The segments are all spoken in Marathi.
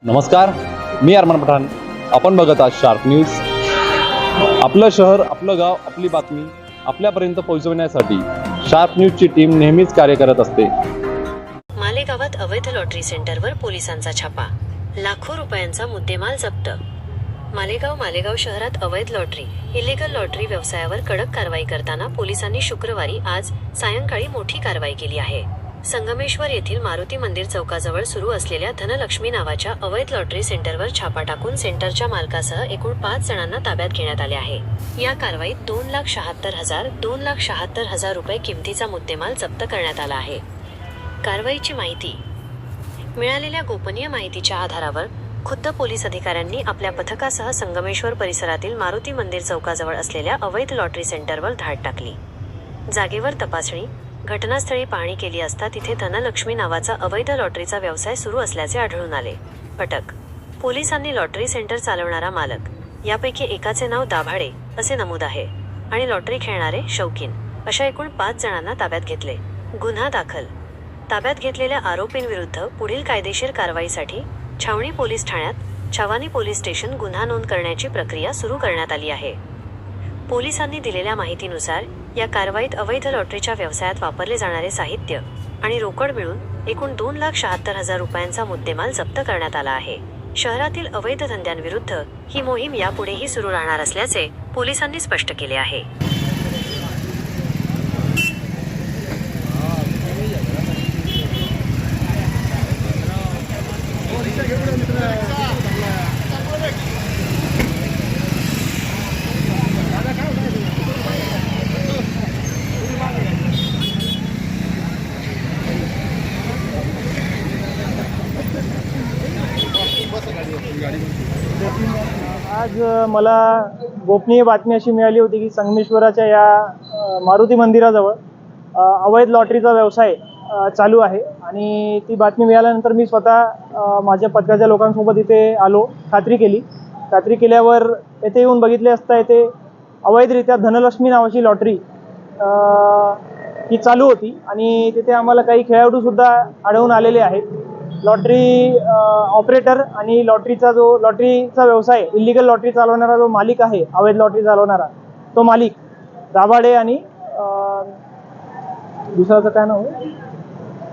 नमस्कार, मी अरमान पठाण. आपण बघत आहात शार्प न्यूज. आपलं शहर, आपलं गाव, आपली बातमी आपल्यापर्यंत पोहोचवण्यासाठी शार्प न्यूजची टीम नेहमीच कार्य करत असते. मालेगावात अवैध लॉटरी सेंटरवर पोलिसांचा छापा. लाखो रुपयांचा मुद्देमाल जप्त. मालेगाव शहरात अवैध लॉटरी, इलिगल लॉटरी व्यवसायावर कडक कारवाई करताना पोलिसांनी शुक्रवारी आज सायंकाळी मोठी कारवाई केली आहे. संगमेश्वर येथील मारुती मंदिर चौकाजवळ सुरू असलेल्या धनलक्ष्मी नावाच्या अवैध लॉटरी सेंटरवर छापा टाकून सेंटरच्या मालकासह एकूण 5 जणांना ताब्यात घेण्यात आले आहे. या कारवाईत 2,76,000 रुपये किमतीचा मुद्देमाल जप्त करण्यात आला आहे. कारवाईची माहिती. मिळालेल्या गोपनीय माहितीच्या आधारावर खुद्द पोलीस अधिकाऱ्यांनी आपल्या पथकासह संगमेश्वर परिसरातील मारुती मंदिर चौकाजवळ असलेल्या अवैध लॉटरी सेंटरवर धाड टाकली. जागेवर तपासणी, घटनास्थळी पाहणी केली असता तिथे धनलक्ष्मी नावाचा अवैध लॉटरीचा व्यवसाय सुरू असल्याचे आढळून आले. अटक. पोलिसांनी लॉटरी सेंटर चालवणारा मालक, यापैकी एकाचे नाव दाभाडे असे नमूद आहे, आणि लॉटरी खेळणारे शौकीन अशा एकूण 5 जणांना ताब्यात घेतले. गुन्हा दाखल. ताब्यात घेतलेल्या आरोपींविरुद्ध पुढील कायदेशीर कारवाईसाठी छावणी पोलीस ठाण्यात छावणी पोलीस स्टेशन गुन्हा नोंद करण्याची प्रक्रिया सुरू करण्यात आली आहे. पोलिसांनी दिलेल्या माहितीनुसार या कारवाईत अवैध लॉटरीच्या व्यवसायात वापरले जाणारे साहित्य आणि रोकड मिळून एकूण 2,76,000 रुपयांचा मुद्देमाल जप्त करण्यात आला आहे. शहरातील अवैध धंद्यांविरुद्ध ही मोहीम यापुढेही सुरू राहणार असल्याचे पोलिसांनी स्पष्ट केले आहे. आज मला गोपनीय बातमी अशी मिळाली होती की संगमेश्वराच्या या मारुती मंदिराजवळ अवैध लॉटरीचा व्यवसाय चालू आहे, आणि ती बातमी मिळाल्यानंतर मी स्वतः माझ्या पथकाच्या लोकांसोबत इथे आलो. खात्री केल्यावर येथे येऊन बघितले असता इथे अवैधरित्या धनलक्ष्मी नावाची लॉटरी ही चालू होती, आणि तिथे आम्हाला काही खेळाडूसुद्धा आढळून आलेले आहेत. लॉटरी ऑपरेटर आणि लॉटरीचा व्यवसाय, इलिगल लॉटरी चालवणारा जो मालिक आहे, अवैध लॉटरी चालवणारा तो मालिक दाभाडे, आणि दुसऱ्याचं काय नाव आहे,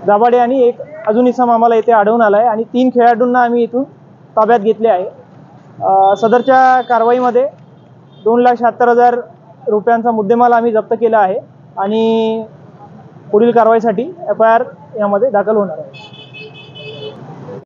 दाभाडे, आणि एक अजून इसम आम्हाला इथे आढळून आला आहे, आणि 3 खेळाडूंना आम्ही इथून ताब्यात घेतले आहे. सदरच्या कारवाईमध्ये 2,76,000 रुपयांचा मुद्देमाल आम्ही जप्त केला आहे, आणि पुढील कारवाईसाठी FIR यामध्ये दाखल होणार आहे.